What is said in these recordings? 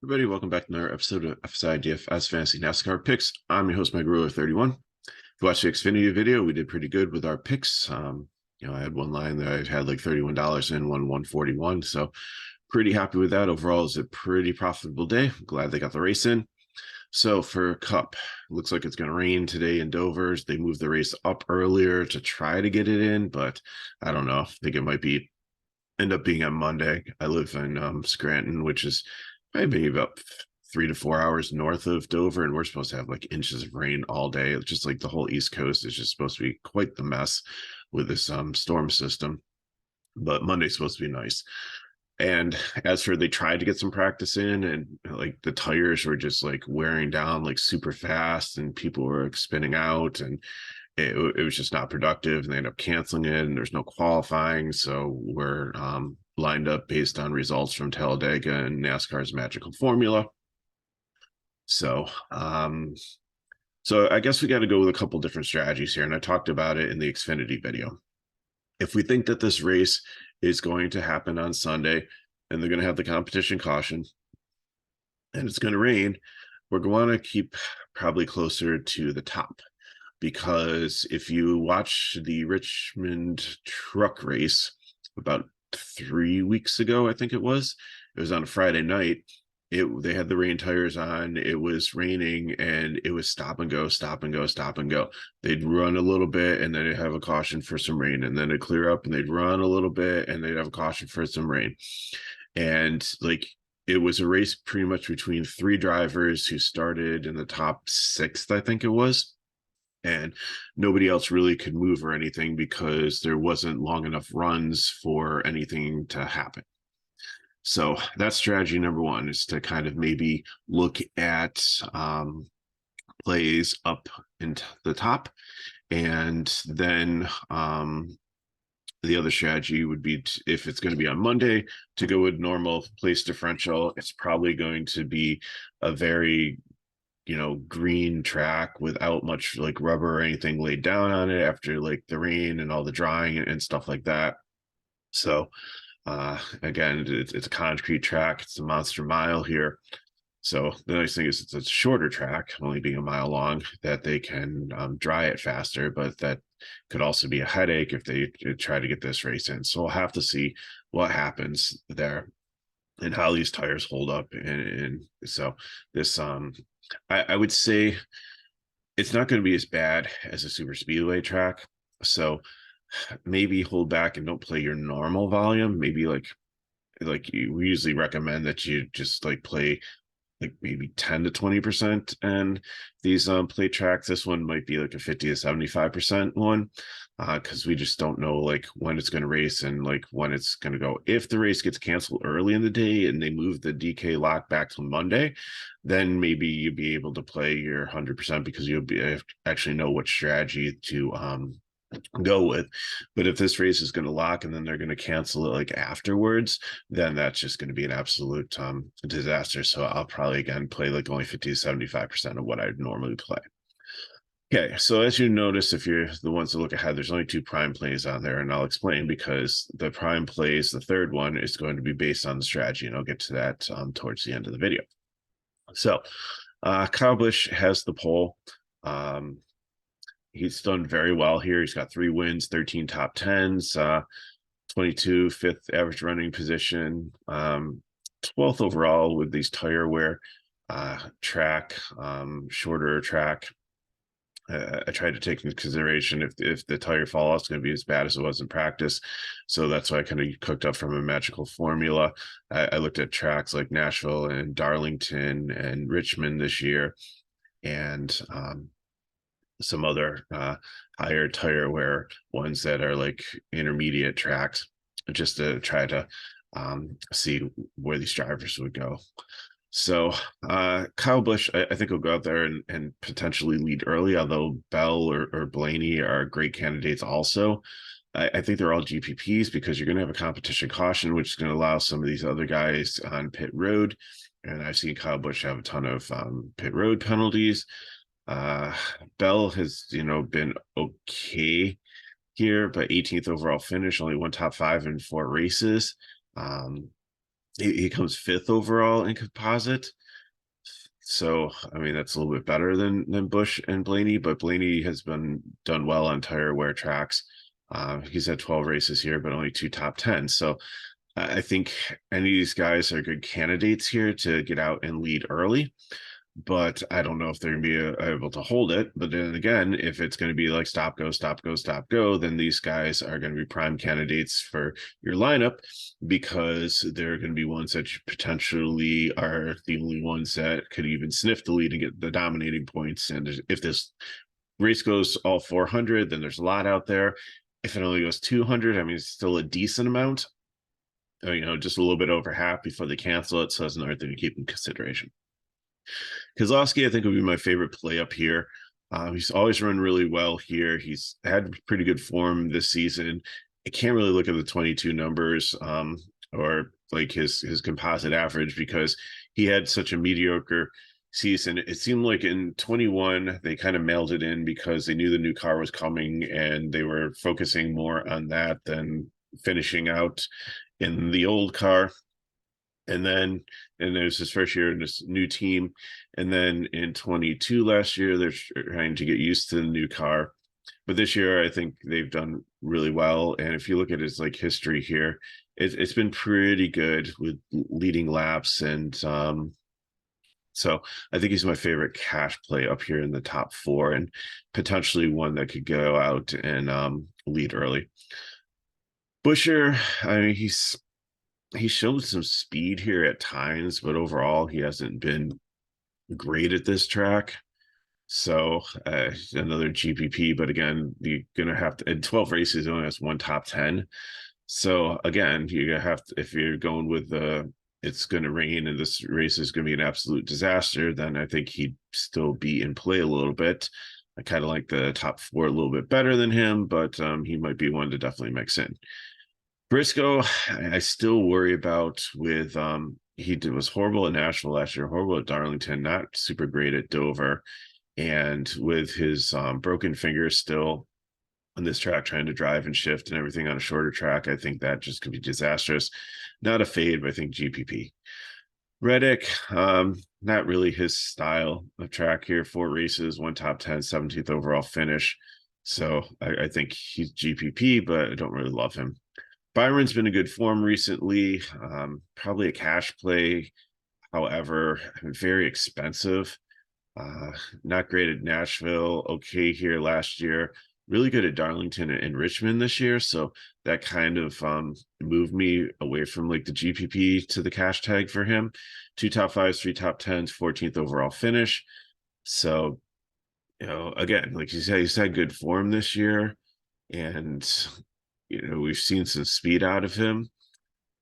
Everybody, welcome back to another episode of FSIDFS Fantasy NASCAR Picks. I'm your host, Mike Brewer, 31. If you watched the Xfinity video, we did pretty good with our picks. I had one line that I had like $31 in, won 141. So pretty happy with that. Overall, it's a pretty profitable day. I'm glad they got the race in. So for Cup, looks like it's going to rain today in Dover. They moved the race up earlier to try to get it in, but I don't know. I think it might end up being on Monday. I live in Scranton, which is maybe about 3 to 4 hours north of Dover, and we're supposed to have like inches of rain all day. It's just like the whole East Coast is just supposed to be quite the mess with this storm system. But Monday's supposed to be nice. And as for they tried to get some practice in, and like the tires were just like wearing down like super fast, and people were like spinning out, and it was just not productive. And they ended up canceling it, and there's no qualifying. So we're lined up based on results from Talladega and NASCAR's magical formula. So, so I guess we got to go with a couple different strategies here. And I talked about it in the Xfinity video. If we think that this race is going to happen on Sunday and they're going to have the competition caution and it's going to rain, we're going to keep probably closer to the top. Because if you watch the Richmond truck race about 3 weeks ago, I think it was on a Friday night. They had the rain tires on, it was raining, and it was stop and go, stop and go, stop and go. They'd run a little bit and then they'd have a caution for some rain, and then it'd clear up and they'd run a little bit and they'd have a caution for some rain. And like it was a race pretty much between three drivers who started in the top sixth, I think it was, and nobody else really could move or anything because there wasn't long enough runs for anything to happen. So that's strategy number one, is to kind of maybe look at plays up into the top. And then the other strategy would be if it's going to be on Monday, to go with normal place differential. It's probably going to be a very green track without much like rubber or anything laid down on it after like the rain and all the drying and stuff like that. So again, it's a concrete track. It's a monster mile here. So the nice thing is it's a shorter track, only being a mile long, that they can dry it faster, but that could also be a headache if they try to get this race in. So we'll have to see what happens there and how these tires hold up. And so this I would say it's not going to be as bad as a super speedway track. So maybe hold back and don't play your normal volume. Maybe we usually recommend that you just like play like maybe 10 to 20%. And these play tracks, this one might be like a 50 to 75% one, because we just don't know like when it's going to race and like when it's going to go. If the race gets canceled early in the day and they move the DK lock back to Monday, then maybe you'll be able to play your 100% because you'll be actually know what strategy to go with. But if this race is going to lock and then they're going to cancel it like afterwards, then that's just going to be an absolute disaster. So I'll probably again play like only 50 to 75% of what I'd normally play. Okay, so as you notice, if you're the ones that look ahead, there's only two prime plays on there, and I'll explain because the prime plays, the third one, is going to be based on the strategy, and I'll get to that towards the end of the video. So Kyle Busch has the pole. He's done very well here. He's got 3 wins, 13 top 10s, 22 fifth average running position, 12th overall with these tire wear, track, shorter track. I tried to take into consideration if the tire fall off is going to be as bad as it was in practice. So that's why I kind of cooked up from a magical formula. I looked at tracks like Nashville and Darlington and Richmond this year, and some other higher tire wear ones that are like intermediate tracks, just to try to see where these drivers would go. So Kyle Busch, I think, will go out there and potentially lead early, although Bell or Blaney are great candidates also. I think they're all GPPs because you're going to have a competition caution, which is going to allow some of these other guys on pit road. And I've seen Kyle Busch have a ton of pit road penalties. Bell has, been okay here, but 18th overall finish, only one top 5 in 4 races. he comes 5th overall in composite. So, I mean, that's a little bit better than Busch and Blaney, but Blaney has been done well on tire wear tracks. He's had 12 races here, but only 2 top 10. So I think any of these guys are good candidates here to get out and lead early, but I don't know if they're going to be able to hold it. But then again, if it's going to be like stop, go, stop, go, stop, go, then these guys are going to be prime candidates for your lineup, because they're going to be ones that potentially are the only ones that could even sniff the lead and get the dominating points. And if this race goes all 400, then there's a lot out there. If it only goes 200, I mean, it's still a decent amount. Just a little bit over half before they cancel it. So that's another thing to keep in consideration. Kozlowski, I think, would be my favorite play up here. He's always run really well here. He's had pretty good form this season. I can't really look at the 22 numbers or like his composite average, because he had such a mediocre season. It seemed like in 21 they kind of mailed it in because they knew the new car was coming and they were focusing more on that than finishing out in the old car. And there's his first year in this new team. And then in 22 last year, they're trying to get used to the new car. But this year, I think they've done really well. And if you look at his like history here, it's been pretty good with leading laps. And so I think he's my favorite cash play up here in the top 4, and potentially one that could go out and lead early. Buescher, I mean, he showed some speed here at times, but overall he hasn't been great at this track. So another GPP, but again, you're gonna have to, in 12 races, he only has 1 top 10. So again, you have to, if you're going with it's going to rain and this race is going to be an absolute disaster, then I think he'd still be in play a little bit. I kind of like the top 4 a little bit better than him, but he might be one to definitely mix in. Briscoe, I still worry about with was horrible at Nashville last year, horrible at Darlington, not super great at Dover, and with his broken finger still on this track, trying to drive and shift and everything on a shorter track, I think that just could be disastrous. Not a fade, but I think GPP. Reddick, not really his style of track here. 4 races, 1 top 10, 17th overall finish. So I think he's GPP, but I don't really love him. Byron's been in good form recently, probably a cash play. However, very expensive. Not great at Nashville. Okay here last year. Really good at Darlington and Richmond this year. So that kind of moved me away from like the GPP to the cash tag for him. 2 top 5s, 3 top 10s, 14th overall finish. So, again, like you said, he's had good form this year. And we've seen some speed out of him,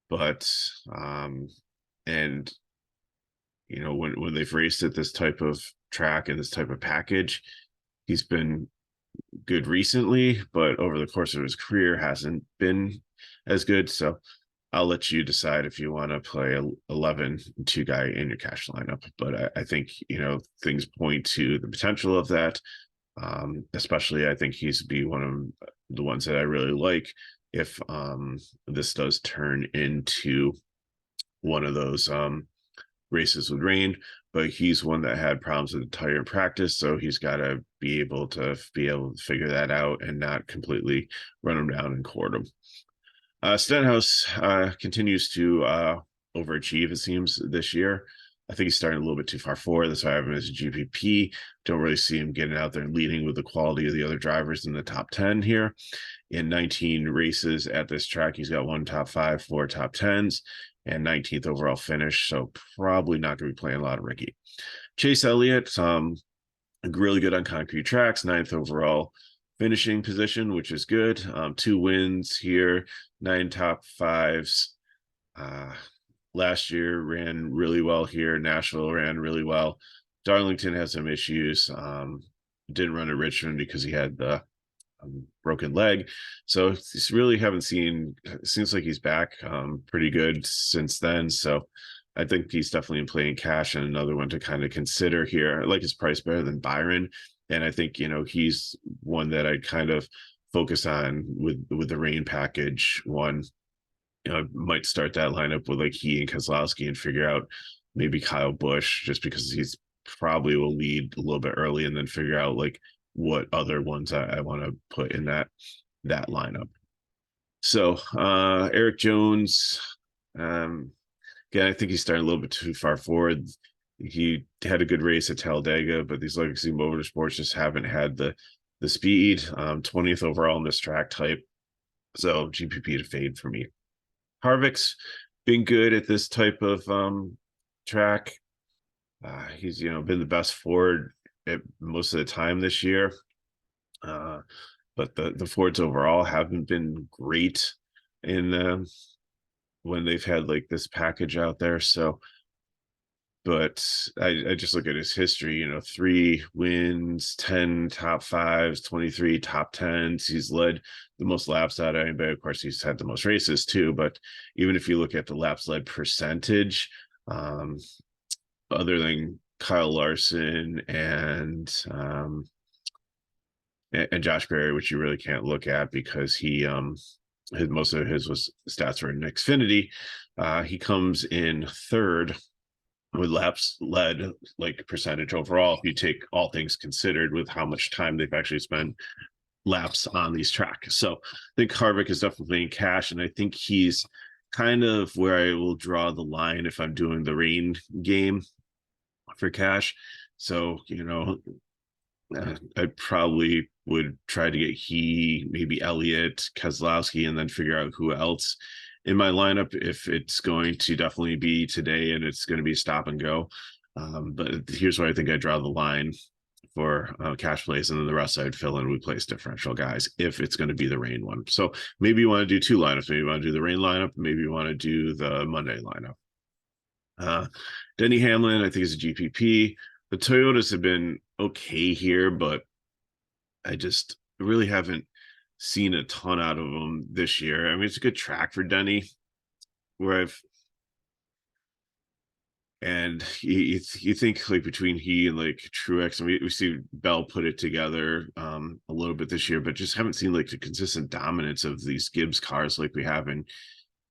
but and when they've raced at this type of track and this type of package, he's been good recently, but over the course of his career hasn't been as good. So I'll let you decide if you want to play 11 2 guy in your cash lineup. But I think things point to the potential of that. Especially I think he's be one of the ones that I really like if this does turn into one of those races with rain. But he's one that had problems with the tire in practice, so he's got to be able to figure that out and not completely run him down and court him. Stenhouse continues to overachieve, it seems, this year. I think he's starting a little bit too far forward. That's why I have him as a GPP. Don't really see him getting out there and leading with the quality of the other drivers in the top 10 here. In 19 races at this track, he's got 1 top 5, 4 top 10s, and 19th overall finish. So probably not going to be playing a lot of Ricky. Chase Elliott, really good on concrete tracks, 9th overall finishing position, which is good. 2 wins here, 9 top 5s. Last year ran really well here. Nashville ran really well. Darlington has some issues. Didn't run at Richmond because he had the broken leg. So he's really haven't seen, seems like he's back pretty good since then. So I think he's definitely playing cash, and another one to kind of consider here. I like his price better than Byron. And I think, he's one that I'd kind of focus on with the rain package one. I might start that lineup with like he and Keselowski and figure out maybe Kyle Busch, just because he's probably will lead a little bit early, and then figure out like what other ones I want to put in that lineup. So Eric Jones, again, I think he's starting a little bit too far forward. He had a good race at Talladega, but these legacy motorsports just haven't had the speed. 20th overall in this track type, so GPP to fade for me. Harvick's been good at this type of track. He's been the best Ford at most of the time this year, but the Fords overall haven't been great in when they've had like this package out there. So, but I just look at his history. 3 wins, 10 top 5s, 23 top 10s. He's led the most laps out of anybody. Of course, he's had the most races too. But even if you look at the laps led percentage, other than Kyle Larson and Josh Berry, which you really can't look at because he most of his stats were in Xfinity. He comes in third with laps led, like percentage overall, if you take all things considered with how much time they've actually spent laps on these tracks. So I think Harvick is definitely in cash, and I think he's kind of where I will draw the line if I'm doing the rain game for cash. So I probably would try to get maybe Elliott, Keselowski, and then figure out who else in my lineup if it's going to definitely be today and it's going to be stop and go. But here's where I think I draw the line for cash plays, and then the rest I'd fill in with place differential guys if it's going to be the rain one. So maybe you want to do 2 lineups. Maybe you want to do the rain lineup. Maybe you want to do the Monday lineup. Denny Hamlin, I think, is a GPP. The Toyotas have been okay here, but I just really haven't seen a ton out of them this year. I mean, it's a good track for Denny, and you think like between he and like Truex, and we see Bell put it together a little bit this year, but just haven't seen like the consistent dominance of these Gibbs cars like we have in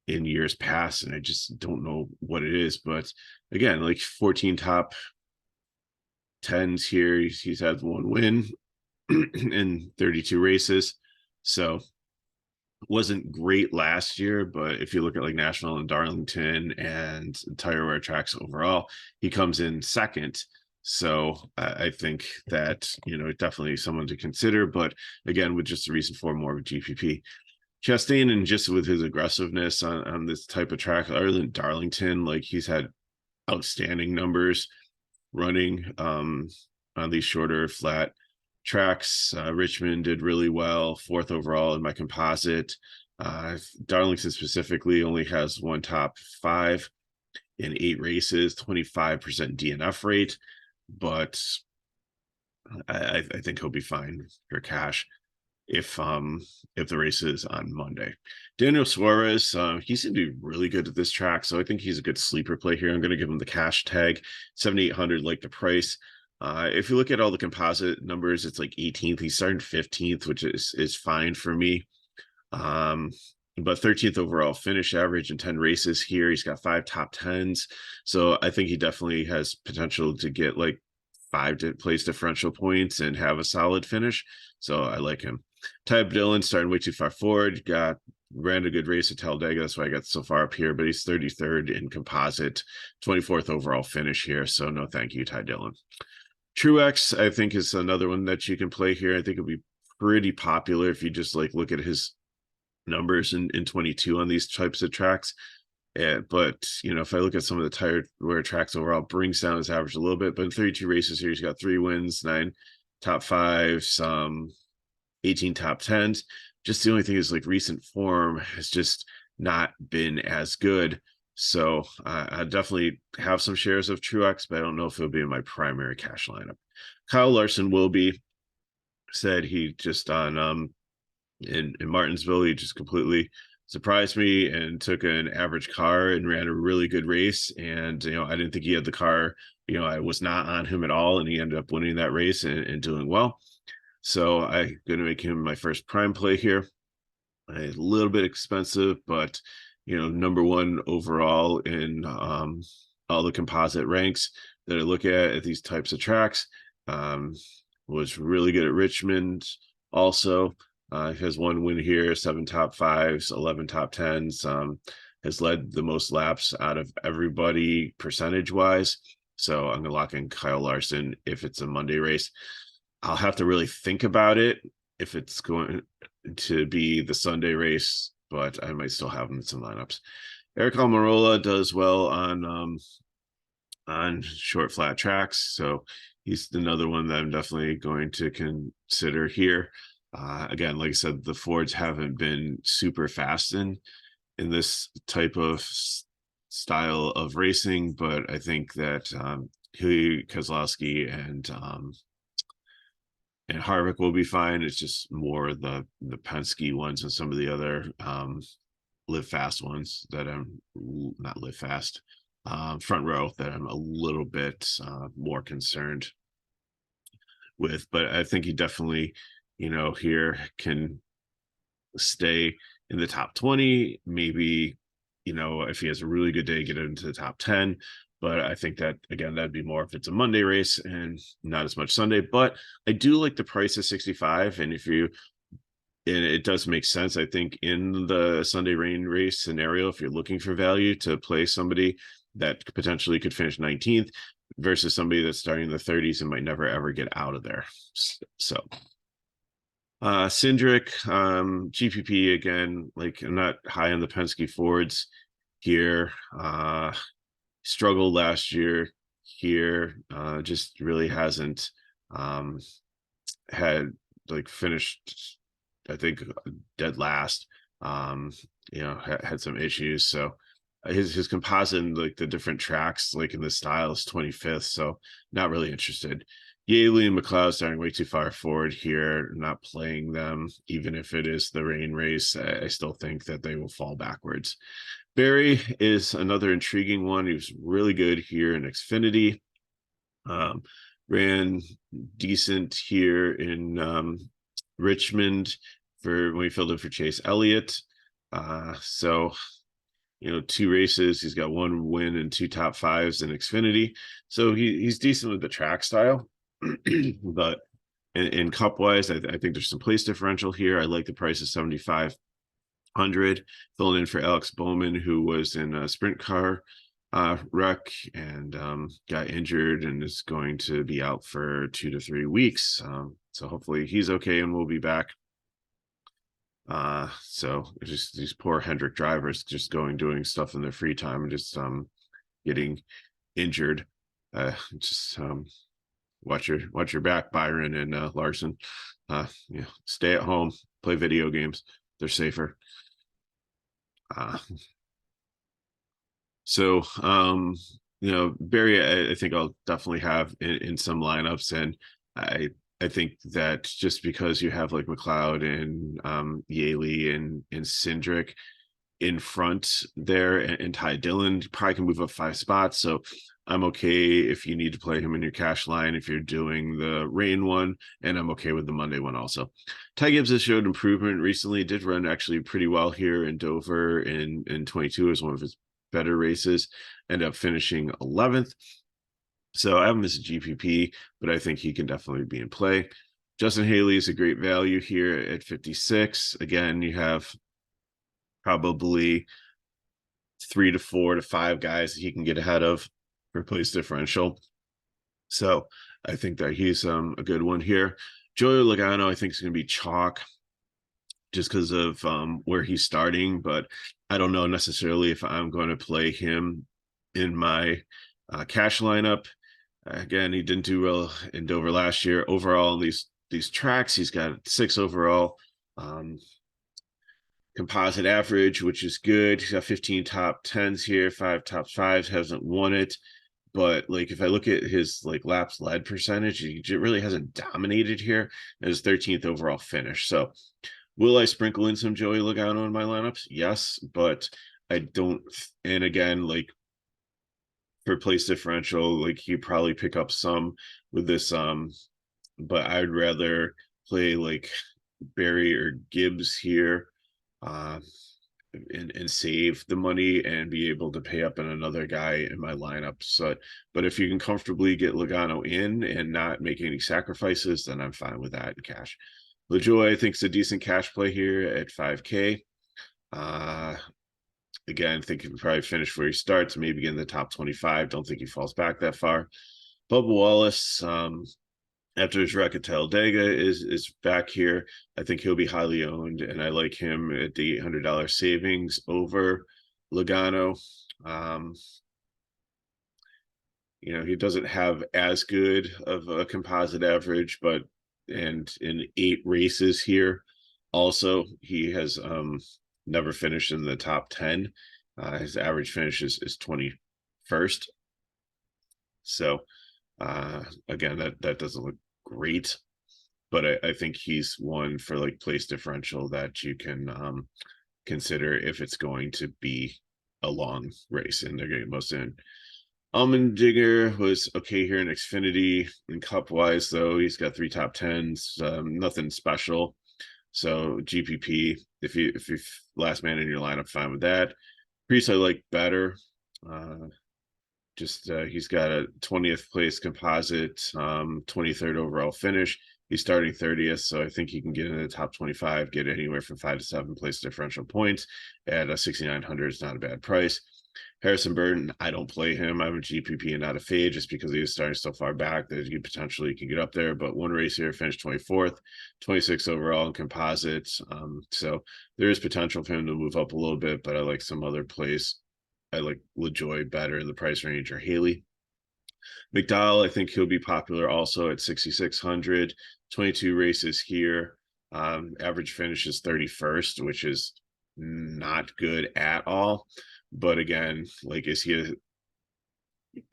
years past, and I just don't know what it is. But again, like 14 top 10s here. He's had 1 win in 32 races, so wasn't great last year, but if you look at like National and Darlington and tire wear tracks overall, he comes in second. So I think that definitely someone to consider, but again, with just a reason for more of a GPP. Chastain, and just with his aggressiveness on this type of track, other than Darlington, like he's had outstanding numbers running on these shorter flat tracks. Richmond did really well, 4th overall in my composite. Darlington specifically only has 1 top 5 in 8 races, 25% DNF rate, but I think he'll be fine for cash if the race is on Monday. Daniel Suarez, he seemed to be really good at this track, so I think he's a good sleeper play here. I'm going to give him the cash tag, 7,800, like the price. If you look at all the composite numbers, it's like 18th. He's starting 15th, which is fine for me. But 13th overall finish average in 10 races here. He's got 5 top 10s, so I think he definitely has potential to get like 5 place differential points and have a solid finish. So I like him. Ty Dillon starting way too far forward. Ran a good race at Talladega. That's why I got so far up here, but he's 33rd in composite, 24th overall finish here. So no, thank you, Ty Dillon. Truex, I think, is another one that you can play here. I think it'll be pretty popular if you just like look at his numbers in 22 on these types of tracks. But if I look at some of the tire wear tracks overall, brings down his average a little bit. But in 32 races here, he's got 3 wins, 9 top 5s, 18 top 10s. Just the only thing is like recent form has just not been as good. So I definitely have some shares of Truex, but I don't know if it'll be in my primary cash lineup. Kyle Larson will be. Said he just on in Martinsville, he just completely surprised me and took an average car and ran a really good race. And I didn't think he had the car. I was not on him at all, and he ended up winning that race and doing well. So I'm going to make him my first prime play here. A little bit expensive, but #1 overall in all the composite ranks that I look at these types of tracks. Was really good at Richmond also. Has 1 win here, 7 top 5s, 11 top 10s. Has led the most laps out of everybody percentage wise. So I'm gonna lock in Kyle Larson if it's a Monday race. I'll have to really think about it if it's going to be the Sunday race, but I might still have him in some lineups. Eric Almirola does well on short flat tracks, so he's another one that I'm definitely going to consider here. Again, like I said, the Fords haven't been super fast in this type of style of racing, but I think that Huey Kozlowski and Harvick will be fine. It's just more the Penske ones and some of the other live fast ones that I'm not live fast front row that I'm a little bit more concerned with. But I think he definitely, here can stay in the top 20, maybe, if he has a really good day, get into the top 10. But I think that, again, that'd be more if it's a Monday race and not as much Sunday. But I do like the price of 65. And it does make sense, I think, in the Sunday rain race scenario, if you're looking for value to play somebody that potentially could finish 19th versus somebody that's starting in the 30s and might never ever get out of there. So Cindric, GPP again, like I'm not high on the Penske Fords here. Struggled last year here, just really hasn't had finished, I think, dead last. Had some issues. So his composite and the different tracks, like in the style, is 25th. So not really interested. Yaley and McLeod starting way too far forward here, not playing them, even if it is the rain race. I still think that they will fall backwards. Barry is another intriguing one. He was really good here in Xfinity. Ran decent here in Richmond when he filled in for Chase Elliott. So 2 races. He's got 1 win and 2 top 5s in Xfinity. So he's decent with the track style. But in cup wise, I think there's some place differential here. I like the price of 7,500, filling in for Alex Bowman, who was in a sprint car wreck and got injured and is going to be out for 2 to 3 weeks. So hopefully he's okay and we'll be back. So just these poor Hendrick drivers just doing stuff in their free time and just getting injured. Watch your back, Byron and Larson. Stay at home, play video games. They're safer. Barry, I think I'll definitely have in some lineups, and I think that just because you have like McLeod and Yaley and Cindric in front there, and Ty Dillon probably can move up 5 spots. So I'm okay if you need to play him in your cash line if you're doing the rain one, and I'm okay with the Monday one also. Ty Gibbs has showed improvement recently. Did run actually pretty well here in Dover in 22 as one of his better races. Ended up finishing 11th. So I have him as a GPP, but I think he can definitely be in play. Justin Haley is a great value here at 56. Again, you have probably 3 to 4 to 5 guys that he can get ahead of for place differential. So I think that he's a good one here. Joey Logano, I think, is going to be chalk just because of where he's starting, but I don't know necessarily if I'm going to play him in my cash lineup. Again, he didn't do well in Dover last year. Overall, in these tracks, he's got 6 overall composite average, which is good. He's got 15 top 10s here, 5 top 5s, hasn't won it. But if I look at his laps led percentage, he really hasn't dominated here. His 13th overall finish. So will I sprinkle in some Joey Logano in my lineups? Yes, but I don't. And again, for place differential, you probably pick up some with this. But I'd rather play Barry or Gibbs here. and save the money and be able to pay up on another guy in my lineup. So, but if you can comfortably get Logano in and not make any sacrifices, then I'm fine with that in cash. LaJoy, I think, is a decent cash play here at 5K. Again, I think he can probably finish where he starts, maybe get in the top 25. Don't think he falls back that far. Bubba Wallace, after his wreck at Talladega is back here, I think he'll be highly owned, and I like him at the $800 savings over Logano. You know, he doesn't have as good of a composite average, but and in 8 races here, also he has never finished in the top 10. His average finish is 21st. So again, that doesn't look great, but I think he's one for like place differential that you can consider if it's going to be a long race and they're getting most in. Allmendinger was okay here in Xfinity. In Cup wise, though, he's got 3 top 10s, nothing special. So GPP, if you last man in your lineup, fine with that. Priest I like better. He's got a 20th place composite, 23rd overall finish. He's starting 30th, so I think he can get into the top 25, get anywhere from 5 to 7 place differential points at a 6,900 is not a bad price. Harrison Burton, I don't play him. I'm a GPP and not a fade just because he is starting so far back that he potentially can get up there. But one race here, finished 24th, 26th overall in composites. So there is potential for him to move up a little bit, but I like some other plays. I like LaJoy better in the price range, or Haley. McDowell, I think he'll be popular also at 6,600. 22 races here. Average finish is 31st, which is not good at all. But again, like, is he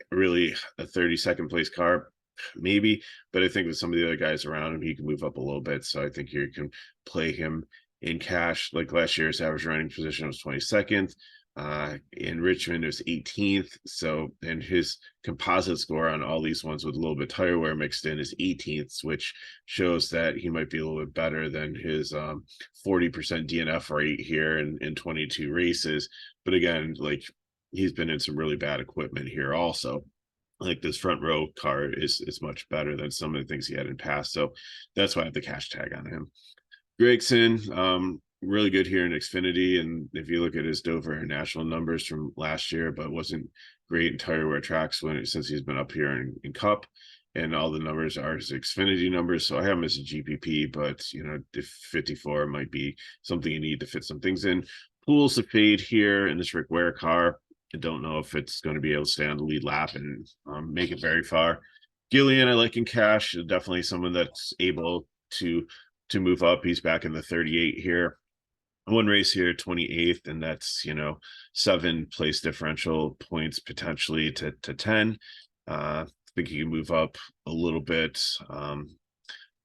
really a 32nd place car? Maybe, but I think with some of the other guys around him, he can move up a little bit. So I think you can play him in cash. Like last year's average running position was 22nd. In Richmond, it was 18th. So, and his composite score on all these ones with a little bit tire wear mixed in is 18th, which shows that he might be a little bit better than his 40% DNF rate here in 22 races. But again, like, he's been in some really bad equipment here also. Like, this front row car is much better than some of the things he had in past. So that's why I have the cash tag on him. Gragson, really good here in Xfinity, and if you look at his Dover national numbers from last year, but wasn't great in tire wear tracks since he's been up here in Cup, and all the numbers are his Xfinity numbers. So I have him as a GPP, but you know, if 54 might be something you need to fit some things in. Pools a fade here in this Rick Ware car. I don't know if it's going to be able to stay on the lead lap and make it very far. Gillian, I like in cash. Definitely someone that's able to move up. He's back in the 38 here. One race here, 28th, and that's, you know, 7 place differential points potentially to 10. I think he can move up a little bit.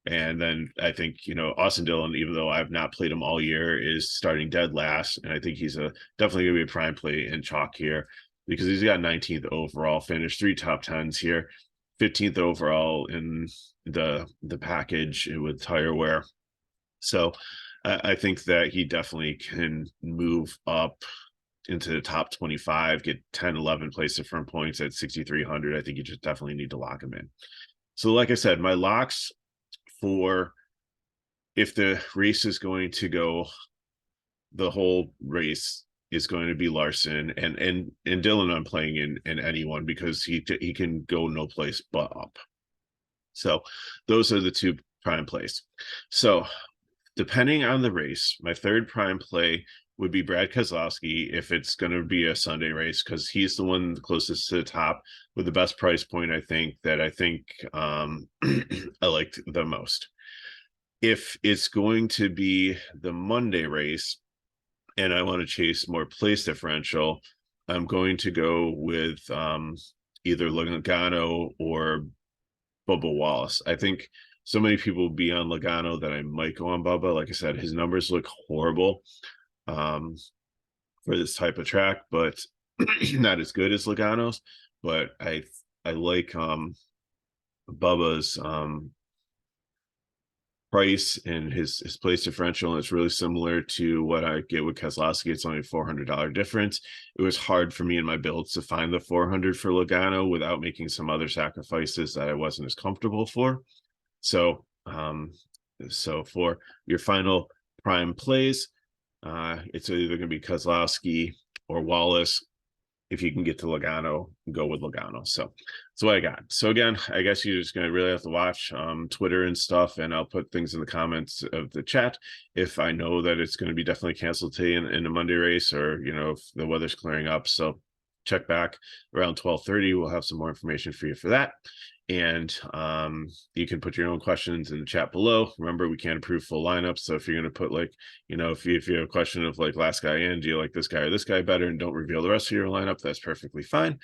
And then I think, you know, Austin Dillon, even though I've not played him all year, is starting dead last. And I think he's definitely going to be a prime play in chalk here because he's got 19th overall finish, 3 top 10s here, 15th overall in the package with tire wear. So I think that he definitely can move up into the top 25, get 10, 11 place different points at 6,300. I think you just definitely need to lock him in. So like I said, my locks for if the race is going to go, the whole race is going to be Larson and Dillon. I'm playing in anyone because he can go no place but up. So those are the 2 prime plays. So depending on the race, my third prime play would be Brad Keselowski if it's going to be a Sunday race, because he's the one closest to the top with the best price point. I think I liked the most. If it's going to be the Monday race and I want to chase more place differential, I'm going to go with either Logano or Bubba Wallace. I think so many people will be on Logano that I might go on Bubba. Like I said, his numbers look horrible for this type of track, but not as good as Logano's. But I like Bubba's price and his place differential, and it's really similar to what I get with Keselowski. It's only a $400 difference. It was hard for me in my builds to find the 400 for Logano without making some other sacrifices that I wasn't as comfortable for. So so for your final prime plays, it's either going to be Keselowski or Wallace. If you can get to Logano, go with Logano. So that's what I got. So again, I guess you're just going to really have to watch Twitter and stuff, and I'll put things in the comments of the chat if I know that it's going to be definitely canceled today in the Monday race, or if the weather's clearing up. So check back around 12:30. We'll have some more information for you for that. And you can put your own questions in the chat below. Remember, we can't approve full lineups. So if you're going to put if you have a question of like last guy in, do you like this guy or this guy better, and don't reveal the rest of your lineup, that's perfectly fine.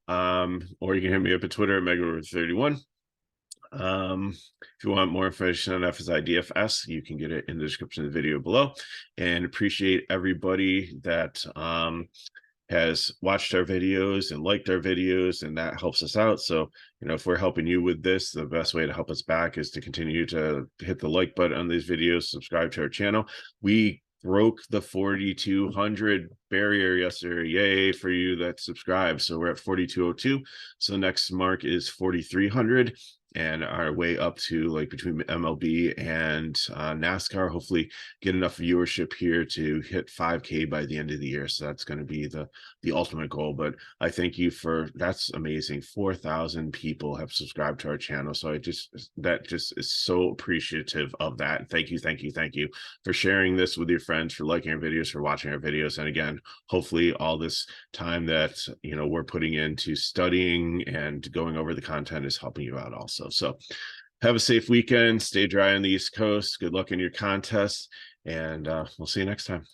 Or you can hit me up at Twitter at Megaword31. If you want more information on FSIDFS, you can get it in the description of the video below. And appreciate everybody that has watched our videos and liked our videos, and that helps us out. So, if we're helping you with this, the best way to help us back is to continue to hit the like button on these videos, subscribe to our channel. We broke the 4,200 barrier yesterday. Yay for you that subscribe. So we're at 4,202. So the next mark is 4,300. And our way up to like between MLB and NASCAR, hopefully get enough viewership here to hit 5K by the end of the year. So that's going to be the ultimate goal. But I thank you that's amazing. 4,000 people have subscribed to our channel. So that just is so appreciative of that. Thank you for sharing this with your friends, for liking our videos, for watching our videos. And again, hopefully all this time that we're putting into studying and going over the content is helping you out also. So have a safe weekend. Stay dry on the East Coast. Good luck in your contests, and we'll see you next time.